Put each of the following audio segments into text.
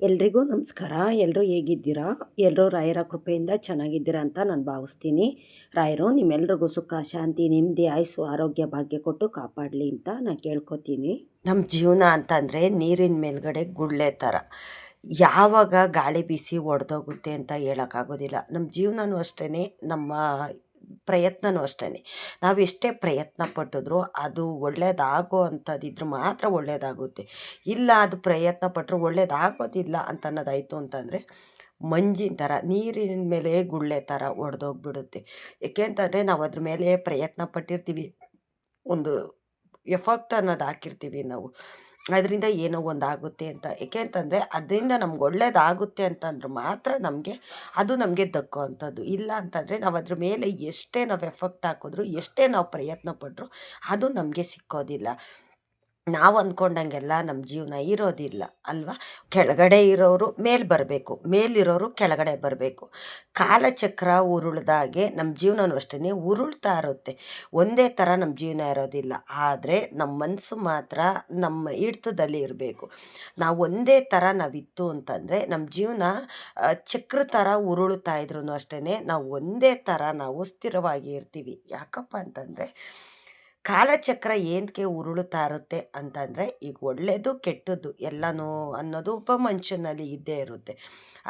ಎಲ್ರಿಗೂ ನಮಸ್ಕಾರ. ಎಲ್ಲರೂ ಹೇಗಿದ್ದೀರಾ? ಎಲ್ಲರೂ ರಾಯರ ಕೃಪೆಯಿಂದ ಚೆನ್ನಾಗಿದ್ದೀರಾ ಅಂತ ನಾನು ಭಾವಿಸ್ತೀನಿ. ರಾಯರು ನಿಮ್ಮೆಲ್ರಿಗೂ ಸುಖ, ಶಾಂತಿ, ನೆಮ್ಮದಿ, ಆಯುಸ್ಸು, ಆರೋಗ್ಯ, ಭಾಗ್ಯ ಕೊಟ್ಟು ಕಾಪಾಡಲಿ ಅಂತ ನಾನು ಕೇಳ್ಕೊತೀನಿ. ನಮ್ಮ ಜೀವನ ಅಂತಂದರೆ ನೀರಿನ ಮೇಲ್ಗಡೆ ಗುಳ್ಳೆ ಥರ. ಯಾವಾಗ ಗಾಳಿ ಬೀಸಿ ಒಡೆದೋಗುತ್ತೆ ಅಂತ ಹೇಳೋಕ್ಕಾಗೋದಿಲ್ಲ. ನಮ್ಮ ಜೀವನನೂ ಅಷ್ಟೇ, ನಮ್ಮ ಪ್ರಯತ್ನವೂ ಅಷ್ಟೇ. ನಾವು ಎಷ್ಟೇ ಪ್ರಯತ್ನ ಪಟ್ಟಿದ್ರು ಅದು ಒಳ್ಳೇದಾಗೋ ಅಂಥದ್ದಿದ್ರೆ ಮಾತ್ರ ಒಳ್ಳೆಯದಾಗುತ್ತೆ. ಇಲ್ಲ ಅದು ಪ್ರಯತ್ನ ಪಟ್ಟರು ಒಳ್ಳೇದಾಗೋದಿಲ್ಲ ಅಂತ ಅನ್ನೋದಾಯಿತು ಅಂತಂದರೆ ಮಂಜಿನ ಥರ, ನೀರಿನ ಮೇಲೆ ಗುಳ್ಳೆ ಥರ ಒಡೆದೋಗ್ಬಿಡುತ್ತೆ. ಏಕೆ ಅಂತಂದರೆ ನಾವು ಅದ್ರ ಮೇಲೆ ಪ್ರಯತ್ನ ಪಟ್ಟಿರ್ತೀವಿ, ಒಂದು ಎಫರ್ಟ್ ಅನ್ನೋದು ಹಾಕಿರ್ತೀವಿ ನಾವು, ಅದರಿಂದ ಏನೋ ಒಂದು ಆಗುತ್ತೆ ಅಂತ. ಏಕೆ ಅಂತಂದರೆ ಅದರಿಂದ ನಮ್ಗೆ ಒಳ್ಳೇದಾಗುತ್ತೆ ಅಂತಂದ್ರೆ ಮಾತ್ರ ಅದು ನಮಗೆ ದಕ್ಕೋ ಅಂಥದ್ದು. ಇಲ್ಲ ಅಂತಂದರೆ ನಾವು ಅದ್ರ ಮೇಲೆ ಎಷ್ಟೇ ನಾವು ಎಫರ್ಟ್ ಹಾಕಿದ್ರು, ಎಷ್ಟೇ ನಾವು ಪ್ರಯತ್ನ ಪಟ್ಟರು ಅದು ನಮಗೆ ಸಿಕ್ಕೋದಿಲ್ಲ. ನಾವು ಅಂದ್ಕೊಂಡಂಗೆಲ್ಲ ನಮ್ಮ ಜೀವನ ಇರೋದಿಲ್ಲ ಅಲ್ವಾ? ಕೆಳಗಡೆ ಇರೋರು ಮೇಲೆ ಬರಬೇಕು, ಮೇಲಿರೋರು ಕೆಳಗಡೆ ಬರಬೇಕು. ಕಾಲಚಕ್ರ ಉರುಳ್ದಾಗೆ ನಮ್ಮ ಜೀವನವೂ ಅಷ್ಟೇ ಉರುಳ್ತಾ ಇರುತ್ತೆ. ಒಂದೇ ಥರ ನಮ್ಮ ಜೀವನ ಇರೋದಿಲ್ಲ. ಆದರೆ ನಮ್ಮ ಮನಸ್ಸು ಮಾತ್ರ ನಮ್ಮ ಹಿಡ್ತದಲ್ಲಿ ಇರಬೇಕು. ನಾವು ಒಂದೇ ಥರ ನಾವಿತ್ತು ಅಂತಂದರೆ ನಮ್ಮ ಜೀವನ ಚಕ್ರ ಥರ ಉರುಳ್ತಾ ಇದ್ರೂ ಅಷ್ಟೇ ನಾವು ಒಂದೇ ಥರ ನಾವು ಸ್ಥಿರವಾಗಿ ಇರ್ತೀವಿ. ಯಾಕಪ್ಪ ಅಂತಂದರೆ ಕಾಲಚಕ್ರ ಏನಕ್ಕೆ ಉರುಳುತ್ತಾ ಇರುತ್ತೆ ಅಂತಂದರೆ, ಈಗ ಒಳ್ಳೆಯದು ಕೆಟ್ಟದ್ದು ಎಲ್ಲನೂ ಅನ್ನೋದು ಒಬ್ಬ ಮನುಷ್ಯನಲ್ಲಿ ಇದ್ದೇ ಇರುತ್ತೆ.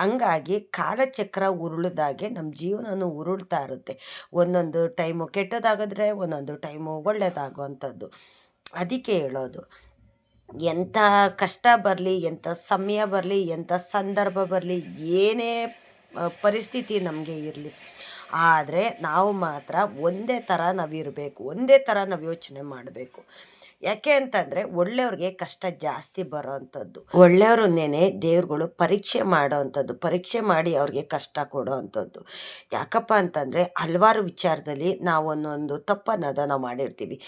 ಹಂಗಾಗಿ ಕಾಲಚಕ್ರ ಉರುಳಿದಾಗೆ ನಮ್ಮ ಜೀವನನೂ ಉರುಳ್ತಾ ಇರುತ್ತೆ. ಒಂದೊಂದು ಟೈಮು ಕೆಟ್ಟದಾಗಿದ್ರೆ ಒಂದೊಂದು ಟೈಮು ಒಳ್ಳೆಯದಾಗುವಂಥದ್ದು. ಅದಕ್ಕೆ ಹೇಳೋದು, ಎಂಥ ಕಷ್ಟ ಬರಲಿ, ಎಂಥ ಸಮಯ ಬರಲಿ, ಎಂಥ ಸಂದರ್ಭ ಬರಲಿ, ಏನೇ ಪರಿಸ್ಥಿತಿ ನಮಗೆ ಇರಲಿ, ಆದರೆ ನಾವು ಮಾತ್ರ ಒಂದೇ ಥರ ನಾವಿರಬೇಕು, ಒಂದೇ ಥರ ನಾವು ಯೋಚನೆ ಮಾಡಬೇಕು. ಯಾಕೆ ಅಂತಂದರೆ ಒಳ್ಳೆಯವ್ರಿಗೆ ಕಷ್ಟ ಜಾಸ್ತಿ ಬರೋ ಅಂಥದ್ದು. ಒಳ್ಳೆಯವ್ರನ್ನೇ ದೇವ್ರುಗಳು ಪರೀಕ್ಷೆ ಮಾಡೋ ಅಂಥದ್ದು, ಪರೀಕ್ಷೆ ಮಾಡಿ ಅವ್ರಿಗೆ ಕಷ್ಟ ಕೊಡೋ ಅಂಥದ್ದು. ಯಾಕಪ್ಪ ಅಂತಂದರೆ ಹಲವಾರು ವಿಚಾರದಲ್ಲಿ ನಾವು ಒಂದೊಂದು ತಪ್ಪನ್ನೋದು ನಾವು ಮಾಡಿರ್ತೀವಿ.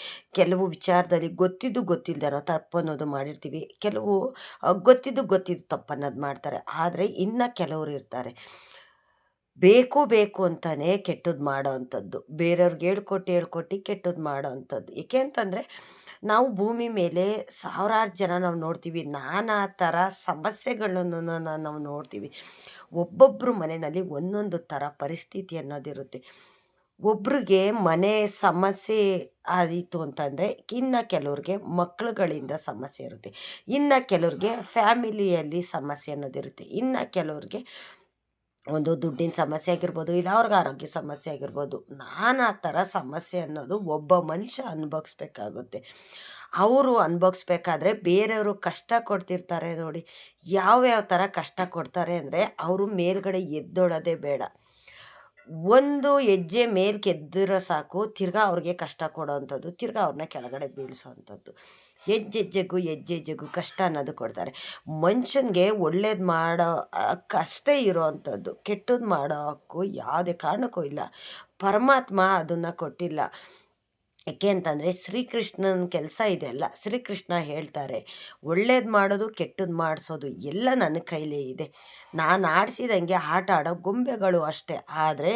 ಕೆಲವು ವಿಚಾರದಲ್ಲಿ ಗೊತ್ತಿಲ್ಲದೆ ತಪ್ಪು ಅನ್ನೋದು ಮಾಡಿರ್ತೀವಿ. ಕೆಲವು ಗೊತ್ತಿದ್ದು ತಪ್ಪನ್ನೋದು ಮಾಡ್ತಾರೆ. ಆದರೆ ಇನ್ನು ಕೆಲವರು ಇರ್ತಾರೆ ಬೇಕು ಅಂತಲೇ ಕೆಟ್ಟದ್ದು ಮಾಡೋ ಅಂಥದ್ದು, ಬೇರೆಯವ್ರಿಗೆ ಹೇಳ್ಕೊಟ್ಟು ಕೆಟ್ಟದ್ದು ಮಾಡೋ ಅಂಥದ್ದು. ಏಕೆ ಅಂತಂದರೆ ನಾವು ಭೂಮಿ ಮೇಲೆ ಸಾವಿರಾರು ಜನ ನಾವು ನೋಡ್ತೀವಿ, ನಾನಾ ಥರ ಸಮಸ್ಯೆಗಳನ್ನು ನಾವು ನೋಡ್ತೀವಿ. ಒಬ್ಬೊಬ್ಬರು ಮನೆಯಲ್ಲಿ ಒಂದೊಂದು ಥರ ಪರಿಸ್ಥಿತಿ ಅನ್ನೋದಿರುತ್ತೆ. ಒಬ್ರಿಗೆ ಮನೆ ಸಮಸ್ಯೆ ಆಯಿತು ಅಂತಂದರೆ ಇನ್ನು ಕೆಲವ್ರಿಗೆ ಮಕ್ಕಳುಗಳಿಂದ ಸಮಸ್ಯೆ ಇರುತ್ತೆ, ಇನ್ನು ಕೆಲವ್ರಿಗೆ ಫ್ಯಾಮಿಲಿಯಲ್ಲಿ ಸಮಸ್ಯೆ ಅನ್ನೋದಿರುತ್ತೆ, ಇನ್ನು ಕೆಲವ್ರಿಗೆ ಒಂದು ದುಡ್ಡಿನ ಸಮಸ್ಯೆ ಆಗಿರ್ಬೋದು, ಇಲ್ಲ ಅವ್ರಿಗೆ ಆರೋಗ್ಯ ಸಮಸ್ಯೆ ಆಗಿರ್ಬೋದು. ನಾನಾ ಥರ ಸಮಸ್ಯೆ ಅನ್ನೋದು ಒಬ್ಬ ಮನುಷ್ಯ ಅನುಭವಿಸ್ಬೇಕಾಗುತ್ತೆ. ಅವರು ಅನುಭವಿಸ್ಬೇಕಾದ್ರೆ ಬೇರೆಯವರು ಕಷ್ಟ ಕೊಡ್ತಿರ್ತಾರೆ ನೋಡಿ, ಯಾವ್ಯಾವ ಥರ ಕಷ್ಟ ಕೊಡ್ತಾರೆ ಅಂದರೆ ಅವರು ಮೇಲ್ಗಡೆ ಎದ್ದೊಳೋದೇ ಬೇಡ, ಒಂದು ಹೆಜ್ಜೆ ಮೇಲ್ಕೆ ಎದ್ದಿರೋ ಸಾಕು ತಿರ್ಗಾ ಅವ್ರಿಗೆ ಕಷ್ಟ ಕೊಡೋ ಅಂಥದ್ದು, ತಿರ್ಗಾ ಅವ್ರನ್ನ ಕೆಳಗಡೆ ಬೀಳಿಸೋ ಅಂಥದ್ದು. ಹೆಜ್ಜೆಜ್ಜೆಗೂ ಕಷ್ಟ ಅನ್ನೋದು ಕೊಡ್ತಾರೆ. ಮನುಷ್ಯನಿಗೆ ಒಳ್ಳೇದು ಮಾಡೋ ಹಕ್ಕಷ್ಟೇ ಇರೋ ಅಂಥದ್ದು, ಕೆಟ್ಟದ್ದು ಮಾಡೋ ಹಕ್ಕು ಯಾವುದೇ ಕಾರಣಕ್ಕೂ ಇಲ್ಲ. ಪರಮಾತ್ಮ ಅದನ್ನು ಕೊಟ್ಟಿಲ್ಲ. ಏಕೆ ಅಂತಂದರೆ ಶ್ರೀಕೃಷ್ಣನ ಕೆಲಸ ಇದೆಲ್ಲ. ಶ್ರೀಕೃಷ್ಣ ಹೇಳ್ತಾರೆ, ಒಳ್ಳೇದು ಮಾಡೋದು ಕೆಟ್ಟದ್ದು ಮಾಡಿಸೋದು ಎಲ್ಲ ನನ್ನ ಕೈಲೇ ಇದೆ. ನಾನು ಆಡಿಸಿದಂಗೆ ಆಟ ಆಡೋ ಗೊಂಬೆಗಳು ಅಷ್ಟೇ. ಆದರೆ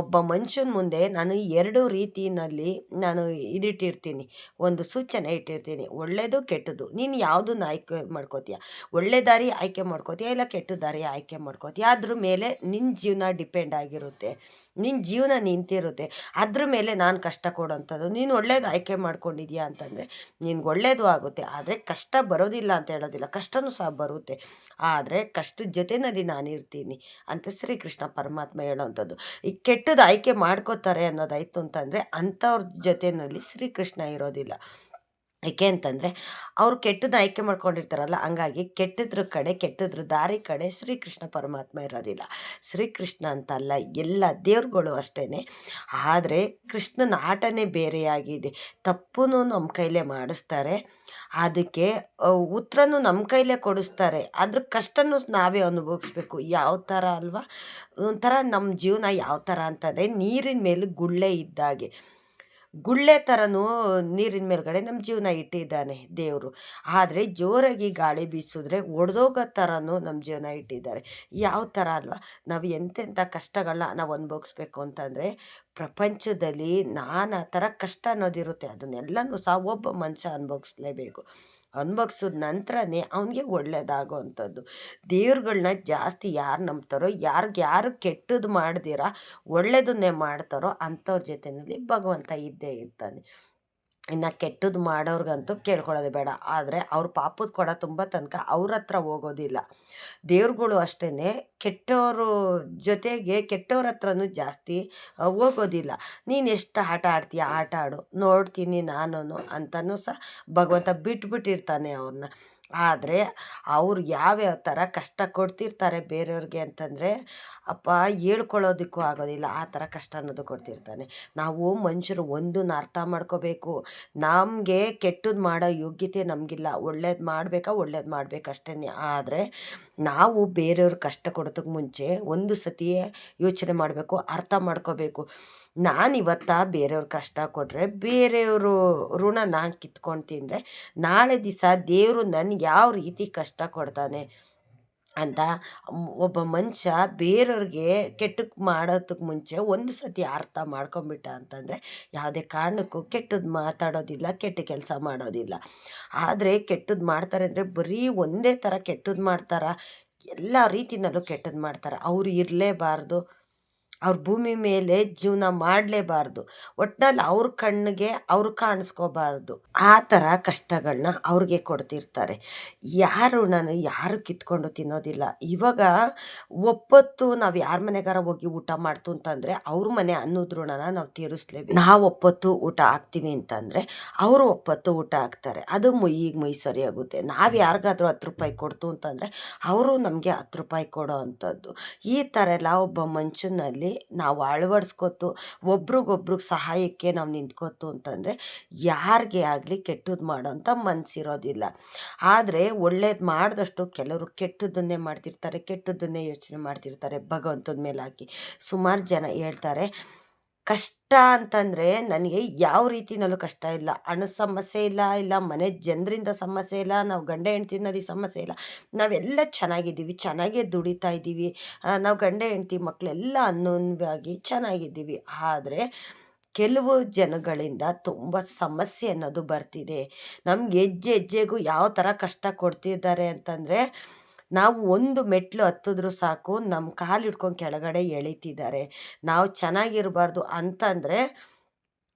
ಒಬ್ಬ ಮನುಷ್ಯನ ಮುಂದೆ ನಾನು ಎರಡು ರೀತಿಯಲ್ಲಿ ನಾನು ಇದಿಟ್ಟಿರ್ತೀನಿ, ಒಂದು ಸೂಚನೆ ಇಟ್ಟಿರ್ತೀನಿ, ಒಳ್ಳೆಯದು ಕೆಟ್ಟದ್ದು. ನೀನು ಯಾವುದನ್ನು ಆಯ್ಕೆ ಮಾಡ್ಕೋತೀಯ, ಒಳ್ಳೆ ದಾರಿ ಆಯ್ಕೆ ಮಾಡ್ಕೋತೀಯ ಇಲ್ಲ ಕೆಟ್ಟ ದಾರಿ ಆಯ್ಕೆ ಮಾಡ್ಕೋತೀಯ, ಅದ್ರ ಮೇಲೆ ನಿನ್ನ ಜೀವನ ಡಿಪೆಂಡ್ ಆಗಿರುತ್ತೆ, ನಿನ್ನ ಜೀವನ ನಿಂತಿರುತ್ತೆ. ಅದ್ರ ಮೇಲೆ ನಾನು ಕಷ್ಟ ಕೊಡೋಂಥದ್ದು. ನೀನು ಒಳ್ಳೇದು ಆಯ್ಕೆ ಮಾಡ್ಕೊಂಡಿದ್ಯಾ ಅಂತಂದರೆ ನಿನ್ಗೆ ಒಳ್ಳೇದು ಆಗುತ್ತೆ. ಆದರೆ ಕಷ್ಟ ಬರೋದಿಲ್ಲ ಅಂತ ಹೇಳೋದಿಲ್ಲ, ಕಷ್ಟವೂ ಸಹ ಬರುತ್ತೆ. ಆದರೆ ಕಷ್ಟದ ಜೊತೆಯಲ್ಲಿ ನಾನಿರ್ತೀನಿ ಅಂತ ಶ್ರೀಕೃಷ್ಣ ಪರಮಾತ್ಮ ಹೇಳೋವಂಥದ್ದು. ಈ ಕೆಟ್ಟದ್ದು ಆಯ್ಕೆ ಮಾಡ್ಕೋತಾರೆ ಅನ್ನೋದಾಯಿತು ಅಂತಂದರೆ ಅಂಥವ್ರ ಜೊತೆಯಲ್ಲಿ ಶ್ರೀಕೃಷ್ಣ ಇರೋದಿಲ್ಲ. ಏಕೆ ಅಂತಂದರೆ ಅವರು ಕೆಟ್ಟದ್ದು ಆಯ್ಕೆ ಮಾಡ್ಕೊಂಡಿರ್ತಾರಲ್ಲ, ಹಂಗಾಗಿ ಕೆಟ್ಟದ್ರ ದಾರಿ ಕಡೆ ಶ್ರೀಕೃಷ್ಣ ಪರಮಾತ್ಮ ಇರೋದಿಲ್ಲ. ಶ್ರೀಕೃಷ್ಣ ಅಂತಲ್ಲ, ಎಲ್ಲ ದೇವ್ರುಗಳು ಅಷ್ಟೇ. ಆದರೆ ಕೃಷ್ಣನ ಆಟನೇ ಬೇರೆಯಾಗಿದೆ. ತಪ್ಪು ನಮ್ಮ ಕೈಲೇ ಮಾಡಿಸ್ತಾರೆ, ಅದಕ್ಕೆ ಉತ್ತರನೂ ನಮ್ಮ ಕೈಲೇ ಕೊಡಿಸ್ತಾರೆ. ಅದ್ರ ಕಷ್ಟನೂ ನಾವೇ ಅನುಭವಿಸ್ಬೇಕು. ಯಾವ ಥರ ಅಲ್ವಾ? ಒಂಥರ ನಮ್ಮ ಜೀವನ ಯಾವ ಥರ ಅಂತಂದರೆ ನೀರಿನ ಮೇಲೆ ಗುಳ್ಳೆ ಇದ್ದಾಗೆ, ಗುಳ್ಳೆ ಥರನೂ ನೀರಿನ ಮೇಲ್ಗಡೆ ನಮ್ಮ ಜೀವನ ಇಟ್ಟಿದ್ದಾನೆ ದೇವರು. ಆದರೆ ಜೋರಾಗಿ ಗಾಳಿ ಬೀಸಿದ್ರೆ ಒಡೆದೋಗೋ ಥರನೂ ನಮ್ಮ ಜೀವನ ಇಟ್ಟಿದ್ದಾರೆ. ಯಾವ ಥರ ಅಲ್ವಾ? ನಾವು ಎಂತೆಂಥ ಕಷ್ಟಗಳನ್ನ ನಾವು ಅನುಭವಿಸ್ಬೇಕು ಅಂತಂದರೆ ಪ್ರಪಂಚದಲ್ಲಿ ನಾನಾ ಥರ ಕಷ್ಟ ಅನ್ನೋದಿರುತ್ತೆ. ಅದನ್ನೆಲ್ಲನೂ ಸಹ ಒಬ್ಬ ಮನುಷ್ಯ ಅನುಭವಿಸ್ಲೇಬೇಕು. ಅನುಭವಿಸಿದ ನಂತರನೇ ಅವನಿಗೆ ಒಳ್ಳೇದಾಗೋವಂಥದ್ದು. ದೇವ್ರುಗಳ್ನ ಜಾಸ್ತಿ ಯಾರು ನಂಬ್ತಾರೋ, ಯಾರು ಕೆಟ್ಟದ್ದು ಮಾಡ್ದಿರ ಒಳ್ಳೇದನ್ನೇ ಮಾಡ್ತಾರೋ ಅಂಥವ್ರ ಜೊತೆಯಲ್ಲಿ ಭಗವಂತ ಇದ್ದೇ ಇರ್ತಾನೆ. ಇನ್ನು ಕೆಟ್ಟದ್ದು ಮಾಡೋರ್ಗಂತೂ ಕೇಳ್ಕೊಳ್ಳೋದೇ ಬೇಡ. ಆದರೆ ಅವ್ರ ಪಾಪದ ಕೊಡ ತುಂಬ ತನಕ ಅವ್ರ ಹತ್ರ ಹೋಗೋದಿಲ್ಲ. ದೇವ್ರುಗಳು ಅಷ್ಟೇ ಕೆಟ್ಟವರು ಜೊತೆಗೆ ಕೆಟ್ಟವ್ರ ಹತ್ರನೂ ಜಾಸ್ತಿ ಹೋಗೋದಿಲ್ಲ. ನೀನು ಎಷ್ಟು ಆಟ ಆಡ್ತೀಯ ಆಟ ಆಡು, ನೋಡ್ತೀನಿ ನಾನು ಅಂತಲೂ ಸಹ ಭಗವಂತ ಬಿಟ್ಬಿಟ್ಟಿರ್ತಾನೆ ಅವ್ರನ್ನ. ಆದರೆ ಅವ್ರು ಯಾವ್ಯಾವ ಥರ ಕಷ್ಟ ಕೊಡ್ತಿರ್ತಾರೆ ಬೇರೆಯವ್ರಿಗೆ ಅಂತಂದರೆ ಅಪ್ಪ ಹೇಳ್ಕೊಳ್ಳೋದಕ್ಕೂ ಆಗೋದಿಲ್ಲ, ಆ ಥರ ಕಷ್ಟ ಅನ್ನೋದು ಕೊಡ್ತಿರ್ತಾನೆ. ನಾವು ಮನುಷ್ಯರು ಒಂದನ್ನ ಅರ್ಥ ಮಾಡ್ಕೋಬೇಕು, ನಮಗೆ ಕೆಟ್ಟದ್ದು ಮಾಡೋ ಯೋಗ್ಯತೆ ನಮಗಿಲ್ಲ. ಒಳ್ಳೇದು ಮಾಡಬೇಕಷ್ಟೇ. ಆದರೆ ನಾವು ಬೇರೆಯವ್ರ ಕಷ್ಟ ಕೊಡೋದಕ್ಕೆ ಮುಂಚೆ ಒಂದು ಸತಿ ಯೋಚನೆ ಮಾಡಬೇಕು, ಅರ್ಥ ಮಾಡ್ಕೋಬೇಕು. ನಾನಿವತ್ತ ಬೇರೆಯವ್ರ ಕಷ್ಟ ಕೊಟ್ಟರೆ, ಬೇರೆಯವರು ಋಣ ನಾನು ಕಿತ್ಕೊಂಡು ತಿಂದರೆ, ನಾಳೆ ದಿವಸ ದೇವರು ನನಗೆ ಯಾವ ರೀತಿ ಕಷ್ಟ ಕೊಡ್ತಾನೆ ಅಂತ ಒಬ್ಬ ಮನುಷ್ಯ ಬೇರೆಯವ್ರಿಗೆ ಕೆಟ್ಟಕ್ಕೆ ಮಾಡೋದಕ್ಕೆ ಮುಂಚೆ ಒಂದು ಸತಿ ಅರ್ಥ ಮಾಡ್ಕೊಂಬಿಟ್ಟ ಅಂತಂದರೆ ಯಾವುದೇ ಕಾರಣಕ್ಕೂ ಕೆಟ್ಟದ್ದು ಮಾತಾಡೋದಿಲ್ಲ, ಕೆಟ್ಟ ಕೆಲಸ ಮಾಡೋದಿಲ್ಲ. ಆದರೆ ಕೆಟ್ಟದ್ದು ಮಾಡ್ತಾರೆ ಅಂದರೆ ಬರೀ ಒಂದೇ ಥರ ಕೆಟ್ಟದ್ದು ಮಾಡ್ತಾರಾ? ಎಲ್ಲ ರೀತಿಯಲ್ಲೂ ಕೆಟ್ಟದ್ದು ಮಾಡ್ತಾರೆ. ಅವರು ಇರಲೇಬಾರ್ದು, ಅವ್ರ ಭೂಮಿ ಮೇಲೆ ಜೀವನ ಮಾಡಲೇಬಾರ್ದು, ಒಟ್ನಲ್ಲಿ ಅವ್ರ ಕಣ್ಣಿಗೆ ಅವ್ರು ಕಾಣಿಸ್ಕೋಬಾರ್ದು. ಆ ಥರ ಕಷ್ಟಗಳನ್ನ ಅವ್ರಿಗೆ ಕೊಡ್ತಿರ್ತಾರೆ. ಯಾರು ಕಿತ್ಕೊಂಡು ತಿನ್ನೋದಿಲ್ಲ. ಇವಾಗ ಒಪ್ಪತ್ತು ನಾವು ಯಾರ ಮನೆಗಾರ ಹೋಗಿ ಊಟ ಮಾಡ್ತು ಅಂತಂದರೆ ಅವ್ರ ಮನೆ ಅನ್ನೋದ್ ಋಣನ ನಾವು ತೀರಿಸ್ಲೇಬೇಕು. ನಾವು ಒಪ್ಪತ್ತು ಊಟ ಹಾಕ್ತೀವಿ ಅಂತಂದರೆ ಅವರು ಒಪ್ಪತ್ತು ಊಟ ಹಾಕ್ತಾರೆ. ಅದು ಮುಯ್ಯಿಗೆ ಸರಿಯಾಗುತ್ತೆ. ನಾವು ಯಾರಿಗಾದ್ರೂ 10 ರೂಪಾಯಿ ಕೊಡ್ತು ಅಂತಂದರೆ ಅವರು ನಮಗೆ 10 ರೂಪಾಯಿ ಕೊಡೋ ಅಂಥದ್ದು. ಈ ಥರ ಎಲ್ಲ ಒಬ್ಬ ಮನುಷ್ಯನಲ್ಲಿ ನಾವು ಅಳವಡಿಸ್ಕೊತು, ಒಬ್ರಿಗೊಬ್ರಿಗೆ ಸಹಾಯಕ್ಕೆ ನಾವು ನಿಂತ್ಕೋತು ಅಂತಂದರೆ ಯಾರಿಗೆ ಆಗಲಿ ಕೆಟ್ಟದ್ದು ಮಾಡೋಂಥ ಮನಸ್ಸಿರೋದಿಲ್ಲ. ಆದರೆ ಒಳ್ಳೇದು ಮಾಡಿದಷ್ಟು ಕೆಲವರು ಕೆಟ್ಟದ್ದನ್ನೇ ಮಾಡ್ತಿರ್ತಾರೆ, ಕೆಟ್ಟದ್ದನ್ನೇ ಯೋಚನೆ ಮಾಡ್ತಿರ್ತಾರೆ ಭಗವಂತನ ಮೇಲೆ ಹಾಕಿ. ಸುಮಾರು ಜನ ಹೇಳ್ತಾರೆ, ಕಷ್ಟ ಅಂತಂದರೆ ನನಗೆ ಯಾವ ರೀತಿಯಲ್ಲೂ ಕಷ್ಟ ಇಲ್ಲ, ಹಣದ ಸಮಸ್ಯೆ ಇಲ್ಲ ಮನೆ ಜನರಿಂದ ಸಮಸ್ಯೆ ಇಲ್ಲ, ನಾವು ಗಂಡ ಹೆಂಡ್ತಿ ಅನ್ನೋದು ಸಮಸ್ಯೆ ಇಲ್ಲ, ನಾವೆಲ್ಲ ಚೆನ್ನಾಗಿದ್ದೀವಿ, ಚೆನ್ನಾಗೇ ದುಡಿತಾ ಇದ್ದೀವಿ, ನಾವು ಗಂಡ ಹೆಂಡ್ತಿ ಮಕ್ಕಳೆಲ್ಲ ಅನ್ಯೋನ್ಯವಾಗಿ ಚೆನ್ನಾಗಿದ್ದೀವಿ. ಆದರೆ ಕೆಲವು ಜನಗಳಿಂದ ತುಂಬ ಸಮಸ್ಯೆ ಅನ್ನೋದು ಬರ್ತಿದೆ. ನಮ್ಗೆ ಹೆಜ್ಜೆಗೂ ಯಾವ ಥರ ಕಷ್ಟ ಕೊಡ್ತಿದ್ದಾರೆ ಅಂತಂದರೆ, ನಾವು ಒಂದು ಮೆಟ್ಲು ಹತ್ತಿದ್ರೂ ಸಾಕು ನಮ್ಮ ಕಾಲು ಹಿಡ್ಕೊಂಡು ಕೆಳಗಡೆ ಎಳೀತಿದ್ದಾರೆ. ನಾವು ಚೆನ್ನಾಗಿರಬಾರ್ದು ಅಂತಂದರೆ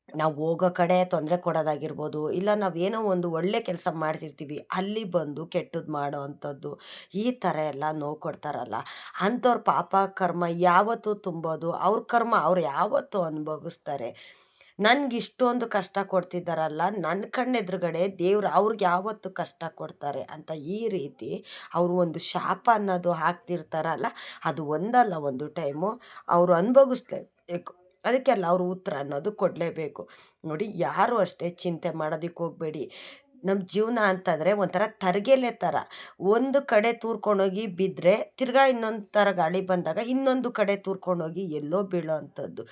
ನಾವು ಹೋಗೋ ಕಡೆ ತೊಂದರೆ ಕೊಡೋದಾಗಿರ್ಬೋದು, ಇಲ್ಲ ನಾವೇನೋ ಒಂದು ಒಳ್ಳೆ ಕೆಲಸ ಮಾಡ್ತಿರ್ತೀವಿ ಅಲ್ಲಿ ಬಂದು ಕೆಟ್ಟದ್ದು ಮಾಡೋ ಅಂಥದ್ದು, ಈ ಥರ ಎಲ್ಲ ನೋವು ಕೊಡ್ತಾರಲ್ಲ, ಅಂಥವ್ರ ಪಾಪ ಕರ್ಮ ಯಾವತ್ತೂ ತುಂಬೋದು, ಅವ್ರ ಕರ್ಮ ಅವ್ರು ಯಾವತ್ತೂ ಅನುಭವಿಸ್ತಾರೆ. ನನಗಿಷ್ಟೊಂದು ಕಷ್ಟ ಕೊಡ್ತಿದ್ದಾರಲ್ಲ, ನನ್ನ ಕಣ್ಣೆದುರುಗಡೆ ದೇವ್ರು ಅವ್ರಿಗೆ ಯಾವತ್ತು ಕಷ್ಟ ಕೊಡ್ತಾರೆ ಅಂತ ಈ ರೀತಿ ಅವರು ಒಂದು ಶಾಪ ಅನ್ನೋದು ಹಾಕ್ತಿರ್ತಾರಲ್ಲ, ಅದು ಒಂದಲ್ಲ ಒಂದು ಟೈಮು ಅವರು ಅನುಭವಿಸ್ಲೇಬೇಕು. ಅದಕ್ಕೆಲ್ಲ ಅವರು ಉತ್ತರ ಅನ್ನೋದು ಕೊಡಲೇಬೇಕು. ನೋಡಿ, ಯಾರು ಅಷ್ಟೇ ಚಿಂತೆ ಮಾಡೋದಕ್ಕೆ ಹೋಗಬೇಡಿ. ನಮ್ಮ ಜೀವನ ಅಂತಂದರೆ ಒಂಥರ ತರಗೆಲೆ ಥರ. ಒಂದು ಕಡೆ ತೂರ್ಕೊಂಡೋಗಿ ಬಿದ್ದರೆ ತಿರ್ಗಾ ಇನ್ನೊಂದು ಥರ ಗಾಳಿ ಬಂದಾಗ ಇನ್ನೊಂದು ಕಡೆ ತೂರ್ಕೊಂಡೋಗಿ ಎಲ್ಲೋ ಬೀಳೋ ಅಂಥದ್ದು.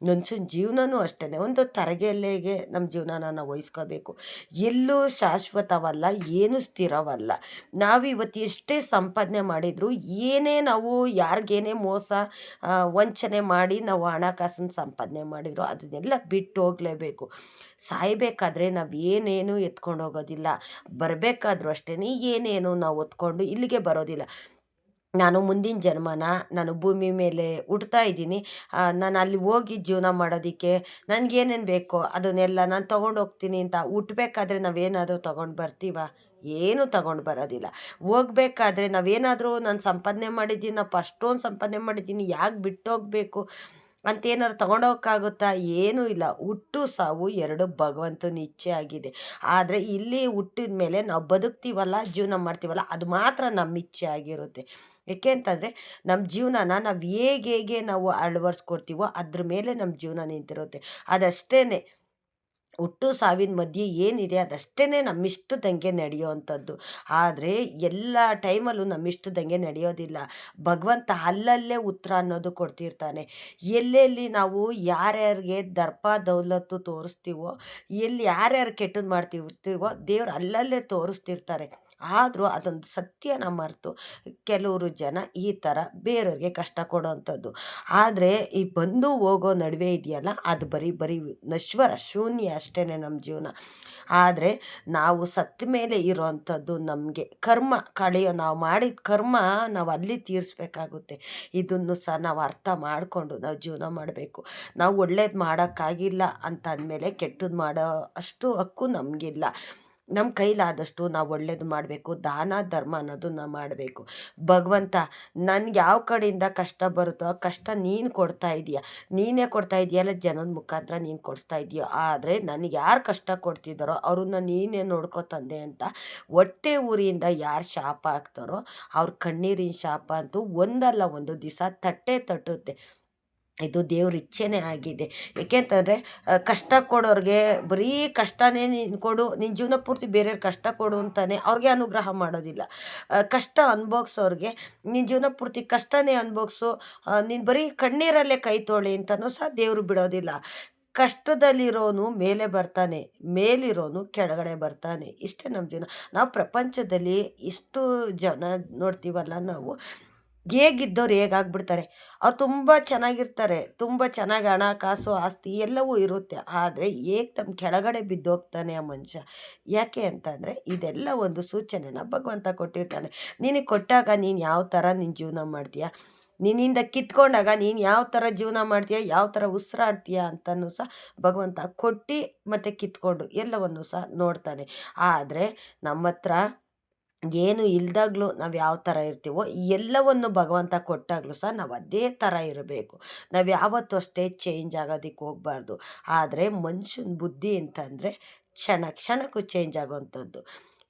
ಮನುಷ್ಯನ ಜೀವನವೂ ಅಷ್ಟೇ, ಒಂದು ತರಗೆಲೆಗೆ ನಮ್ಮ ಜೀವನನ ನಾವು ವಹಿಸ್ಕೋಬೇಕು. ಎಲ್ಲೂ ಶಾಶ್ವತವಲ್ಲ, ಏನೂ ಸ್ಥಿರವಲ್ಲ. ನಾವಿವತ್ತು ಎಷ್ಟೇ ಸಂಪಾದನೆ ಮಾಡಿದರೂ, ಏನೇ ನಾವು ಯಾರಿಗೇನೇ ಮೋಸ ವಂಚನೆ ಮಾಡಿ ನಾವು ಹಣಕಾಸನ್ನು ಸಂಪಾದನೆ ಮಾಡಿದರೂ ಅದನ್ನೆಲ್ಲ ಬಿಟ್ಟು ಹೋಗಲೇಬೇಕು. ಸಾಯಬೇಕಾದ್ರೆ ನಾವು ಏನೇನು ಎತ್ಕೊಂಡು ಹೋಗೋದಿಲ್ಲ, ಬರಬೇಕಾದ್ರೂ ಅಷ್ಟೇ ಏನೇನು ನಾವು ಹೊತ್ಕೊಂಡು ಇಲ್ಲಿಗೆ ಬರೋದಿಲ್ಲ. ನಾನು ಮುಂದಿನ ಜನ್ಮನ ನಾನು ಭೂಮಿ ಮೇಲೆ ಹುಟ್ತಾ ಇದ್ದೀನಿ, ನಾನು ಅಲ್ಲಿ ಹೋಗಿ ಜೀವನ ಮಾಡೋದಕ್ಕೆ ನನಗೇನೇನು ಬೇಕೋ ಅದನ್ನೆಲ್ಲ ನಾನು ತೊಗೊಂಡು ಹೋಗ್ತೀನಿ ಅಂತ ಹುಟ್ಟಬೇಕಾದ್ರೆ ನಾವೇನಾದರೂ ತೊಗೊಂಡು ಬರ್ತೀವ? ಏನೂ ತಗೊಂಡು ಬರೋದಿಲ್ಲ. ಹೋಗ್ಬೇಕಾದ್ರೆ ನಾವೇನಾದರೂ ನಾನು ಸಂಪಾದನೆ ಮಾಡಿದ್ದೀನಪ್ಪ, ಅಷ್ಟೊಂದು ಸಂಪಾದನೆ ಮಾಡಿದ್ದೀನಿ, ಯಾಕೆ ಬಿಟ್ಟೋಗಬೇಕು ಅಂತೇನಾದ್ರು ತೊಗೊಂಡೋಗೋಕ್ಕಾಗುತ್ತಾ? ಏನೂ ಇಲ್ಲ. ಹುಟ್ಟು ಸಾವು ಎರಡು ಭಗವಂತನ ಇಚ್ಛೆ ಆಗಿದೆ. ಆದರೆ ಇಲ್ಲಿ ಹುಟ್ಟಿದ ಮೇಲೆ ನಾವು ಬದುಕ್ತೀವಲ್ಲ, ಜೀವನ ಮಾಡ್ತೀವಲ್ಲ, ಅದು ಮಾತ್ರ ನಮ್ಮ ಇಚ್ಛೆ ಆಗಿರುತ್ತೆ. ಏಕೆ ಅಂತಂದರೆ ನಮ್ಮ ಜೀವನನ ನಾವು ಹೇಗೆ ನಾವು ಅಳವಡಿಸ್ಕೊಡ್ತೀವೋ ಅದ್ರ ಮೇಲೆ ನಮ್ಮ ಜೀವನ ನಿಂತಿರುತ್ತೆ. ಅದಷ್ಟೇ, ಹುಟ್ಟು ಸಾವಿನ ಮಧ್ಯೆ ಏನಿದೆ ಅದಷ್ಟೇ ನಮ್ಮಿಷ್ಟದಂಗೆ ನಡೆಯೋವಂಥದ್ದು. ಆದರೆ ಎಲ್ಲ ಟೈಮಲ್ಲೂ ನಮ್ಮಿಷ್ಟದಂಗೆ ನಡೆಯೋದಿಲ್ಲ. ಭಗವಂತ ಅಲ್ಲಲ್ಲೇ ಉತ್ತರ ಅನ್ನೋದು ಕೊಡ್ತಿರ್ತಾನೆ. ಎಲ್ಲೆಲ್ಲಿ ನಾವು ಯಾರ್ಯಾರಿಗೆ ದರ್ಪ ದೌಲತ್ತು ತೋರಿಸ್ತೀವೋ, ಎಲ್ಲಿ ಯಾರ್ಯಾರು ಕೆಟ್ಟದ್ದು ಮಾಡ್ತಿರ್ತೀವೋ ದೇವ್ರು ಅಲ್ಲಲ್ಲೇ ತೋರಿಸ್ತಿರ್ತಾರೆ. ಆದರೂ ಅದೊಂದು ಸತ್ಯನ ಮರೆತು ಕೆಲವರು ಜನ ಈ ಥರ ಬೇರೆಯವ್ರಿಗೆ ಕಷ್ಟ ಕೊಡೋವಂಥದ್ದು. ಆದರೆ ಈ ಬಂದು ಹೋಗೋ ನಡುವೆ ಇದೆಯಲ್ಲ, ಅದು ಬರೀ ಬರೀ ನಶ್ವರ ಶೂನ್ಯ ಅಷ್ಟೇ ನಮ್ಮ ಜೀವನ. ಆದರೆ ನಾವು ಸತ್ತ ಮೇಲೆ ಇರೋವಂಥದ್ದು ನಮಗೆ ಕರ್ಮ ನಾವು ಮಾಡಿದ ಕರ್ಮ ನಾವು ಅಲ್ಲಿ ತೀರಿಸ್ಬೇಕಾಗುತ್ತೆ. ಇದನ್ನು ಸಹ ನಾವು ಅರ್ಥ ಮಾಡಿಕೊಂಡು ನಾವು ಜೀವನ ಮಾಡಬೇಕು. ನಾವು ಒಳ್ಳೇದು ಮಾಡೋಕ್ಕಾಗಿಲ್ಲ ಅಂತ ಅಂದಮೇಲೆ ಕೆಟ್ಟದ್ದು ಮಾಡೋ ಅಷ್ಟು ಹಕ್ಕು ನಮಗಿಲ್ಲ. ನಮ್ಮ ಕೈಲಾದಷ್ಟು ನಾವು ಒಳ್ಳೇದು ಮಾಡಬೇಕು, ದಾನ ಧರ್ಮ ಅನ್ನೋದನ್ನ ಮಾಡಬೇಕು. ಭಗವಂತ ನನಗೆ ಯಾವ ಕಡೆಯಿಂದ ಕಷ್ಟ ಬರುತ್ತೋ ಆ ಕಷ್ಟ ನೀನು ಕೊಡ್ತಾ ಇದೀಯ, ನೀನೇ ಕೊಡ್ತಾ ಇದೆಯಲ್ಲ, ಜನದ ಮುಖಾಂತರ ನೀನು ಕೊಡಿಸ್ತಾ ಇದೆಯೋ. ಆದರೆ ನನಗೆ ಯಾರು ಕಷ್ಟ ಕೊಡ್ತಿದ್ದಾರೋ ಅವ್ರನ್ನ ನೀನೇ ನೋಡ್ಕೊ ತಂದೆ ಅಂತ ಹೊಟ್ಟೆ ಊರಿಯಿಂದ ಯಾರು ಶಾಪ ಹಾಕ್ತಾರೋ ಅವ್ರ ಕಣ್ಣೀರಿನ ಶಾಪ ಅಂತೂ ಒಂದಲ್ಲ ಒಂದು ದಿವಸ ತಟ್ಟುತ್ತೆ. ಇದು ದೇವ್ರ ಇಚ್ಛೆನೇ ಆಗಿದೆ. ಏಕೆಂತಂದರೆ ಕಷ್ಟ ಕೊಡೋರಿಗೆ ಬರೀ ಕಷ್ಟನೇ ನೀನು ಕೊಡು, ನಿನ್ನ ಜೀವನ ಪೂರ್ತಿ ಬೇರೆಯವ್ರಿಗೆ ಕಷ್ಟ ಕೊಡು ಅಂತಾನೆ ಅವ್ರಿಗೆ ಅನುಗ್ರಹ ಮಾಡೋದಿಲ್ಲ. ಕಷ್ಟ ಅನುಭವಿಸೋರಿಗೆ ನಿನ್ನ ಜೀವನ ಪೂರ್ತಿ ಕಷ್ಟನೇ ಅನುಭವಿಸು, ನೀನು ಬರೀ ಕಣ್ಣೀರಲ್ಲೇ ಕೈ ತೊಳಿ ಅಂತಲೂ ಸಹ ದೇವರು ಬಿಡೋದಿಲ್ಲ. ಕಷ್ಟದಲ್ಲಿರೋನು ಮೇಲೆ ಬರ್ತಾನೆ, ಮೇಲಿರೋನು ಕೆಳಗಡೆ ಬರ್ತಾನೆ. ಇಷ್ಟೇ ನಮ್ಮ ಜೀವನ. ನಾವು ಪ್ರಪಂಚದಲ್ಲಿ ಇಷ್ಟು ಜನ ನೋಡ್ತೀವಲ್ಲ, ನಾವು ಹೇಗಿದ್ದವ್ರು ಹೇಗಾಗ್ಬಿಡ್ತಾರೆ. ಅವ್ರು ತುಂಬ ಚೆನ್ನಾಗಿರ್ತಾರೆ, ತುಂಬ ಚೆನ್ನಾಗಿ ಹಣ ಕಾಸು ಆಸ್ತಿ ಎಲ್ಲವೂ ಇರುತ್ತೆ. ಆದರೆ ಹೇಗೆ ತಮ್ಮ ಕೆಳಗಡೆ ಬಿದ್ದೋಗ್ತಾನೆ ಆ ಮನುಷ್ಯ. ಯಾಕೆ ಅಂತಂದರೆ ಇದೆಲ್ಲ ಒಂದು ಸೂಚನೆನ ಭಗವಂತ ಕೊಟ್ಟಿರ್ತಾನೆ. ನಿನಗೆ ಕೊಟ್ಟಾಗ ನೀನು ಯಾವ ಥರ ನಿನ್ನ ಜೀವನ ಮಾಡ್ತೀಯ, ನಿನ್ನಿಂದ ಕಿತ್ಕೊಂಡಾಗ ನೀನು ಯಾವ ಥರ ಜೀವನ ಮಾಡ್ತೀಯ, ಯಾವ ಥರ ಉಸಿರಾಡ್ತೀಯ ಅಂತಲೂ ಸಹ ಭಗವಂತ ಕೊಟ್ಟು ಮತ್ತು ಕಿತ್ಕೊಂಡು ಎಲ್ಲವನ್ನು ಸಹ ನೋಡ್ತಾನೆ. ಆದರೆ ನಮ್ಮ ಹತ್ರ ಏನು ಇಲ್ದಾಗಲೂ ನಾವು ಯಾವ ಥರ ಇರ್ತೀವೋ ಎಲ್ಲವನ್ನು ಭಗವಂತ ಕೊಟ್ಟಾಗಲೂ ಸಹ ನಾವು ಅದೇ ಥರ ಇರಬೇಕು. ನಾವು ಯಾವತ್ತೂ ಅಷ್ಟೇ ಚೇಂಜ್ ಆಗೋದಕ್ಕೆ ಹೋಗಬಾರ್ದು. ಆದರೆ ಮನುಷ್ಯನ ಬುದ್ಧಿ ಅಂತಂದರೆ ಕ್ಷಣ ಕ್ಷಣಕ್ಕೂ ಚೇಂಜ್ ಆಗೋವಂಥದ್ದು.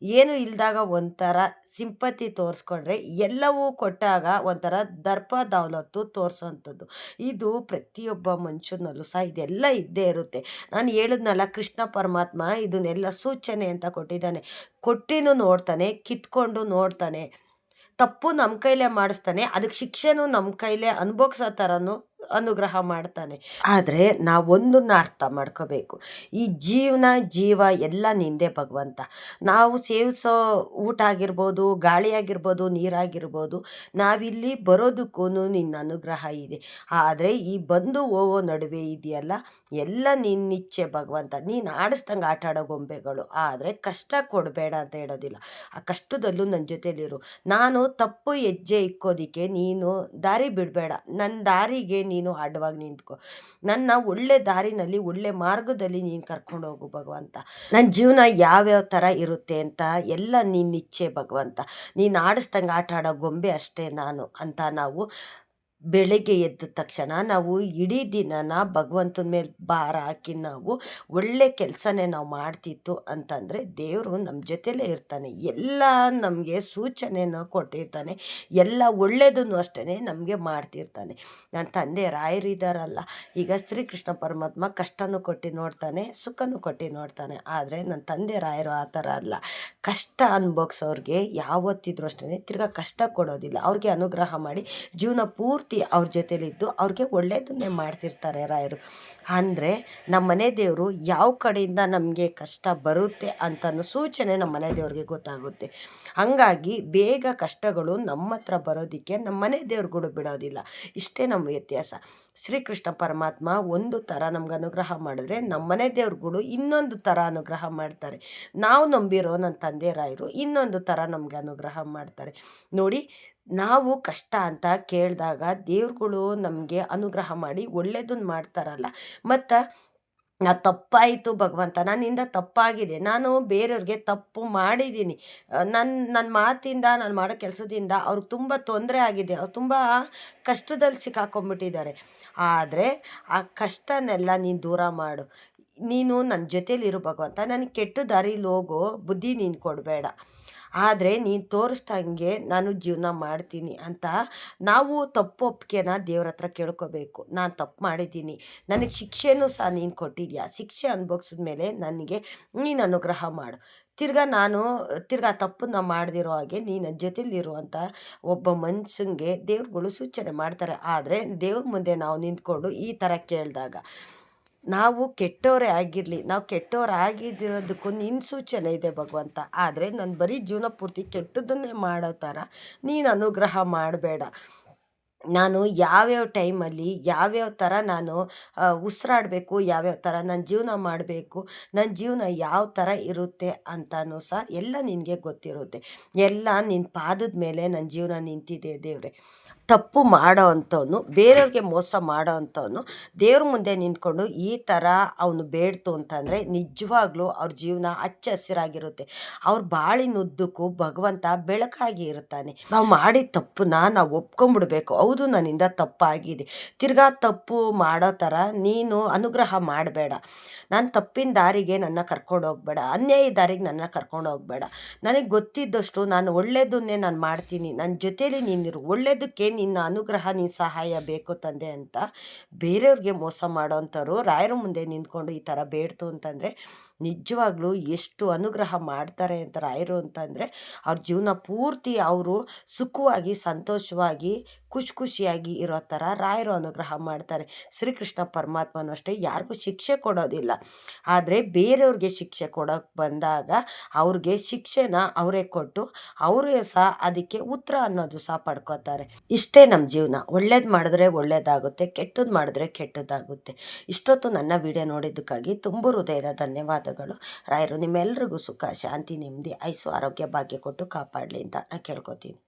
ಏನು ಇಲ್ದಾಗ ಒಂಥರ ಸಿಂಪತಿ ತೋರಿಸ್ಕೊಂಡ್ರೆ, ಎಲ್ಲವೂ ಕೊಟ್ಟಾಗ ಒಂಥರ ದರ್ಪ ದೌಲತ್ತು ತೋರಿಸೋವಂಥದ್ದು. ಇದು ಪ್ರತಿಯೊಬ್ಬ ಮನುಷ್ಯನಲ್ಲೂ ಸಹ ಇದೆಲ್ಲ ಇದ್ದೇ ಇರುತ್ತೆ. ನಾನು ಹೇಳಿದ್ನಲ್ಲ, ಕೃಷ್ಣ ಪರಮಾತ್ಮ ಇದನ್ನೆಲ್ಲ ಸೂಚನೆ ಅಂತ ಕೊಟ್ಟಿದ್ದಾನೆ. ಕೊಟ್ಟಿನೂ ನೋಡ್ತಾನೆ, ಕಿತ್ಕೊಂಡು ನೋಡ್ತಾನೆ. ತಪ್ಪು ನಮ್ಮ ಕೈಲೇ ಮಾಡಿಸ್ತಾನೆ, ಅದಕ್ಕೆ ಶಿಕ್ಷೆನೂ ನಮ್ಮ ಕೈಲೇ ಅನುಭವಿಸೋ ಥರನೂ ಅನುಗ್ರಹ ಮಾಡ್ತಾನೆ. ಆದರೆ ನಾವೊಂದನ್ನ ಅರ್ಥ ಮಾಡ್ಕೋಬೇಕು, ಈ ಜೀವ ಎಲ್ಲ ನಿಂದೆ ಭಗವಂತ. ನಾವು ಸೇವಿಸೋ ಊಟ ಆಗಿರ್ಬೋದು, ಗಾಳಿ ಆಗಿರ್ಬೋದು, ನೀರಾಗಿರ್ಬೋದು, ನಾವಿಲ್ಲಿ ಬರೋದಕ್ಕೂ ನಿನ್ನ ಅನುಗ್ರಹ ಇದೆ. ಆದರೆ ಈ ಬಂದು ಹೋಗೋ ನಡುವೆ ಇದೆಯಲ್ಲ, ಎಲ್ಲ ನಿನ್ನಿಚ್ಛೆ ಭಗವಂತ. ನೀನು ಆಡಿಸ್ದಂಗೆ ಆಟ ಆಡೋ ಗೊಂಬೆಗಳು. ಆದರೆ ಕಷ್ಟ ಕೊಡಬೇಡ ಅಂತ ಹೇಳೋದಿಲ್ಲ. ಆ ಕಷ್ಟದಲ್ಲೂ ನನ್ನ ಜೊತೇಲಿರು. ನಾನು ತಪ್ಪು ಹೆಜ್ಜೆ ಇಕ್ಕೋದಕ್ಕೆ ನೀನು ದಾರಿ ಬಿಡಬೇಡ, ನನ್ನ ದಾರಿಗೆ ನೀನು ಅಡ್ಡವಾಗಿ ನಿಂತ್ಕೊ. ನನ್ನ ಒಳ್ಳೆ ದಾರಿನಲ್ಲಿ ಒಳ್ಳೆ ಮಾರ್ಗದಲ್ಲಿ ನೀನು ಕರ್ಕೊಂಡು ಹೋಗು ಭಗವಂತ. ನನ್ನ ಜೀವನ ಯಾವ್ಯಾವ ಥರ ಇರುತ್ತೆ ಅಂತ ಎಲ್ಲ ನಿನ್ನಿಚ್ಛೆ ಭಗವಂತ. ನೀನು ಆಡಿಸ್ದಂಗೆ ಆಟ ಆಡೋ ಗೊಂಬೆ ಅಷ್ಟೇ ನಾನು ಅಂತ ನಾವು ಬೆಳಗ್ಗೆ ಎದ್ದ ತಕ್ಷಣ ನಾವು ಇಡೀ ದಿನನ ಭಗವಂತನ ಮೇಲೆ ಭಾರ ಹಾಕಿ ನಾವು ಒಳ್ಳೆ ಕೆಲಸನೇ ನಾವು ಮಾಡ್ತಿತ್ತು ಅಂತಂದರೆ ದೇವರು ನಮ್ಮ ಜೊತೆಲೇ ಇರ್ತಾನೆ. ಎಲ್ಲ ನಮಗೆ ಸೂಚನೆಯನ್ನು ಕೊಟ್ಟಿರ್ತಾನೆ, ಎಲ್ಲ ಒಳ್ಳೆಯದನ್ನು ಅಷ್ಟೇ ನಮಗೆ ಮಾಡ್ತಿರ್ತಾನೆ. ನನ್ನ ತಂದೆ ರಾಯರಿದ್ದಾರಲ್ಲ, ಈಗ ಶ್ರೀಕೃಷ್ಣ ಪರಮಾತ್ಮ ಕಷ್ಟನೂ ಕೊಟ್ಟು ನೋಡ್ತಾನೆ, ಸುಖನೂ ಕೊಟ್ಟು ನೋಡ್ತಾನೆ. ಆದರೆ ನನ್ನ ತಂದೆ ರಾಯರು ಆ ಥರ ಅಲ್ಲ. ಕಷ್ಟ ಅನುಭವಿಸೋರಿಗೆ ಯಾವತ್ತಿದ್ರೂ ಅಷ್ಟೇ ತಿರ್ಗಾ ಕಷ್ಟ ಕೊಡೋದಿಲ್ಲ. ಅವ್ರಿಗೆ ಅನುಗ್ರಹ ಮಾಡಿ ಜೀವನ ಪೂರ್ತಿ ಅವ್ರ ಜೊತೆಲಿದ್ದು ಅವ್ರಿಗೆ ಒಳ್ಳೆಯದನ್ನೇ ಮಾಡ್ತಿರ್ತಾರೆ ರಾಯರು. ಅಂದರೆ ನಮ್ಮ ಮನೆ ದೇವರು ಯಾವ ಕಡೆಯಿಂದ ನಮಗೆ ಕಷ್ಟ ಬರುತ್ತೆ ಅಂತನೂ ಸೂಚನೆ ನಮ್ಮ ಮನೆ ದೇವ್ರಿಗೆ ಗೊತ್ತಾಗುತ್ತೆ. ಹಾಗಾಗಿ ಬೇಗ ಕಷ್ಟಗಳು ನಮ್ಮ ಹತ್ರ ಬರೋದಕ್ಕೆ ನಮ್ಮ ಮನೆ ದೇವ್ರುಗಳು ಬಿಡೋದಿಲ್ಲ. ಇಷ್ಟೇ ನಮ್ಮ ವ್ಯತ್ಯಾಸ. ಶ್ರೀಕೃಷ್ಣ ಪರಮಾತ್ಮ ಒಂದು ಥರ ನಮ್ಗೆ ಅನುಗ್ರಹ ಮಾಡಿದ್ರೆ, ನಮ್ಮ ಮನೆ ದೇವ್ರುಗಳು ಇನ್ನೊಂದು ಥರ ಅನುಗ್ರಹ ಮಾಡ್ತಾರೆ. ನಾವು ನಂಬಿರೋ ನನ್ನ ತಂದೆ ರಾಯರು ಇನ್ನೊಂದು ಥರ ನಮಗೆ ಅನುಗ್ರಹ ಮಾಡ್ತಾರೆ. ನೋಡಿ, ನಾವು ಕಷ್ಟ ಅಂತ ಕೇಳಿದಾಗ ದೇವ್ರುಗಳು ನಮಗೆ ಅನುಗ್ರಹ ಮಾಡಿ ಒಳ್ಳೇದನ್ನು ಮಾಡ್ತಾರಲ್ಲ. ಮತ್ತು ತಪ್ಪಾಯಿತು ಭಗವಂತ, ನನ್ನಿಂದ ತಪ್ಪಾಗಿದೆ, ನಾನು ಬೇರೆಯವ್ರಿಗೆ ತಪ್ಪು ಮಾಡಿದ್ದೀನಿ, ನನ್ನ ಮಾತಿಂದ ನಾನು ಮಾಡೋ ಕೆಲಸದಿಂದ ಅವ್ರಿಗೆ ತುಂಬ ತೊಂದರೆ ಆಗಿದೆ, ಅವ್ರು ತುಂಬ ಕಷ್ಟದಲ್ಲಿ ಸಿಕ್ಕಾಕೊಂಡ್ಬಿಟ್ಟಿದ್ದಾರೆ. ಆದರೆ ಆ ಕಷ್ಟನೆಲ್ಲ ನೀನು ದೂರ ಮಾಡು, ನೀನು ನನ್ನ ಜೊತೇಲಿರು ಭಗವಂತ. ನನಗೆ ಕೆಟ್ಟ ದಾರಿಲಿ ಹೋಗೋ ಬುದ್ಧಿ ನೀನು ಕೊಡಬೇಡ, ಆದರೆ ನೀನು ತೋರಿಸ್ದಂಗೆ ನಾನು ಜೀವನ ಮಾಡ್ತೀನಿ ಅಂತ ನಾವು ತಪ್ಪು ಒಪ್ಪಿಗೆನ ದೇವ್ರ ಹತ್ರ ಕೇಳ್ಕೋಬೇಕು. ನಾನು ತಪ್ಪು ಮಾಡಿದ್ದೀನಿ, ನನಗೆ ಶಿಕ್ಷೆನೂ ಸಹ ನೀನು ಕೊಟ್ಟಿದ್ಯಾ, ಶಿಕ್ಷೆ ಅನುಭವಿಸಿದ ಮೇಲೆ ನನಗೆ ನೀನು ಅನುಗ್ರಹ ಮಾಡು. ತಿರ್ಗಾ ತಪ್ಪನ್ನ ಮಾಡದಿರೋ ಹಾಗೆ ನೀನು ನನ್ನ ಜೊತೆಲಿರುವಂಥ ಒಬ್ಬ ಮನುಷ್ಯಂಗೆ ದೇವ್ರುಗಳು ಸೂಚನೆ ಮಾಡ್ತಾರೆ. ಆದರೆ ದೇವ್ರ ಮುಂದೆ ನಾವು ನಿಂತ್ಕೊಂಡು ಈ ಥರ ಕೇಳಿದಾಗ ನಾವು ಕೆಟ್ಟವರೇ ಆಗಿರಲಿ, ನಾವು ಕೆಟ್ಟವರಾಗಿದ್ದಿರೋದಕ್ಕೂ ನಿನ್ನ ಸೂಚನೆ ಇದೆ ಭಗವಂತ. ಆದರೆ ನಾನು ಬರೀ ಜೀವನ ಪೂರ್ತಿ ಕೆಟ್ಟದ್ದನ್ನೇ ಮಾಡೋ ಥರ ನೀನು ಅನುಗ್ರಹ ಮಾಡಬೇಡ. ನಾನು ಯಾವ್ಯಾವ ಟೈಮಲ್ಲಿ ಯಾವ್ಯಾವ ಥರ ನಾನು ಉಸಿರಾಡಬೇಕು, ಯಾವ್ಯಾವ ಥರ ನಾನು ಜೀವನ ಮಾಡಬೇಕು, ನನ್ನ ಜೀವನ ಯಾವ ಥರ ಇರುತ್ತೆ ಅಂತಲೂ ಸಹ ಎಲ್ಲ ನಿನಗೆ ಗೊತ್ತಿರುತ್ತೆ. ಎಲ್ಲ ನಿನ್ನ ಪಾದದ ಮೇಲೆ ನನ್ನ ಜೀವನ ನಿಂತಿದೆ ದೇವ್ರೆ. ತಪ್ಪು ಮಾಡೋ ಅಂಥವನು, ಬೇರೆಯವ್ರಿಗೆ ಮೋಸ ಮಾಡೋ ಅಂಥವನು ದೇವ್ರ ಮುಂದೆ ನಿಂತ್ಕೊಂಡು ಈ ಥರ ಅವನು ಬೇಡ್ತು ಅಂತಂದರೆ ನಿಜವಾಗ್ಲೂ ಅವ್ರ ಜೀವನ ಹಚ್ಚ ಹಸಿರಾಗಿರುತ್ತೆ. ಅವ್ರ ಬಾಳಿನುದ್ದಕ್ಕೂ ಭಗವಂತ ಬೆಳಕಾಗಿ ಇರ್ತಾನೆ. ನಾವು ಮಾಡಿದ ತಪ್ಪನ್ನ ನಾವು ಒಪ್ಕೊಂಬಿಡ್ಬೇಕು. ಹೌದು, ನನ್ನಿಂದ ತಪ್ಪಾಗಿದೆ, ತಿರ್ಗಾ ತಪ್ಪು ಮಾಡೋ ಥರ ನೀನು ಅನುಗ್ರಹ ಮಾಡಬೇಡ. ನಾನು ತಪ್ಪಿನ ದಾರಿಗೆ ನನ್ನ ಕರ್ಕೊಂಡು ಹೋಗಬೇಡ, ಅನ್ಯಾಯ ದಾರಿಗೆ ನನ್ನ ಕರ್ಕೊಂಡು ಹೋಗಬೇಡ. ನನಗೆ ಗೊತ್ತಿದ್ದಷ್ಟು ನಾನು ಒಳ್ಳೆಯದನ್ನೇ ನಾನು ಮಾಡ್ತೀನಿ, ನನ್ನ ಜೊತೇಲಿ ನೀನಿರು, ಒಳ್ಳೆಯದಕ್ಕೆ ನಿನ್ನ ಅನುಗ್ರಹ ನಿನ್ನ ಸಹಾಯ ಬೇಕು ತಂದೆ ಅಂತ ಬೇರೆಯವ್ರಿಗೆ ಮೋಸ ಮಾಡೋವಂಥವ್ರು ರಾಯರ ಮುಂದೆ ನಿಂತ್ಕೊಂಡು ಈ ಥರ ಬೇಡ್ತು ಅಂತಂದರೆ ನಿಜವಾಗ್ಲೂ ಎಷ್ಟು ಅನುಗ್ರಹ ಮಾಡ್ತಾರೆ ಅಂತ ರಾಯರು ಅಂತಂದರೆ, ಅವ್ರ ಜೀವನ ಪೂರ್ತಿ ಅವರು ಸುಖವಾಗಿ ಸಂತೋಷವಾಗಿ ಖುಷಿಯಾಗಿ ಇರೋ ಥರ ರಾಯರು ಅನುಗ್ರಹ ಮಾಡ್ತಾರೆ. ಶ್ರೀಕೃಷ್ಣ ಪರಮಾತ್ಮನೂ ಅಷ್ಟೇ ಯಾರಿಗೂ ಶಿಕ್ಷೆ ಕೊಡೋದಿಲ್ಲ, ಆದರೆ ಬೇರೆಯವ್ರಿಗೆ ಶಿಕ್ಷೆ ಕೊಡೋಕ್ಕೆ ಬಂದಾಗ ಅವ್ರಿಗೆ ಶಿಕ್ಷೆನ ಅವರೇ ಕೊಟ್ಟು ಅವರೇ ಸಹ ಅದಕ್ಕೆ ಉತ್ತರ ಅನ್ನೋದು ಸಹ ಪಡ್ಕೋತಾರೆ. ಇಷ್ಟೇ ನಮ್ಮ ಜೀವನ. ಒಳ್ಳೇದು ಮಾಡಿದ್ರೆ ಒಳ್ಳೇದಾಗುತ್ತೆ, ಕೆಟ್ಟದ್ದು ಮಾಡಿದ್ರೆ ಕೆಟ್ಟದ್ದಾಗುತ್ತೆ. ಇಷ್ಟೊತ್ತು ನನ್ನ ವಿಡಿಯೋ ನೋಡಿದ್ದಕ್ಕಾಗಿ ತುಂಬ ಹೃದಯದ ಧನ್ಯವಾದಗಳು. ರಾಯರು ನಿಮ್ಮೆಲ್ರಿಗೂ ಸುಖ ಶಾಂತಿ ನೆಮ್ಮದಿ ಆಯುಸ್ಸು ಆರೋಗ್ಯ ಭಾಗ್ಯ ಕೊಟ್ಟು ಕಾಪಾಡಲಿ ಅಂತ ನಾನು ಕೇಳ್ಕೊತೀನಿ.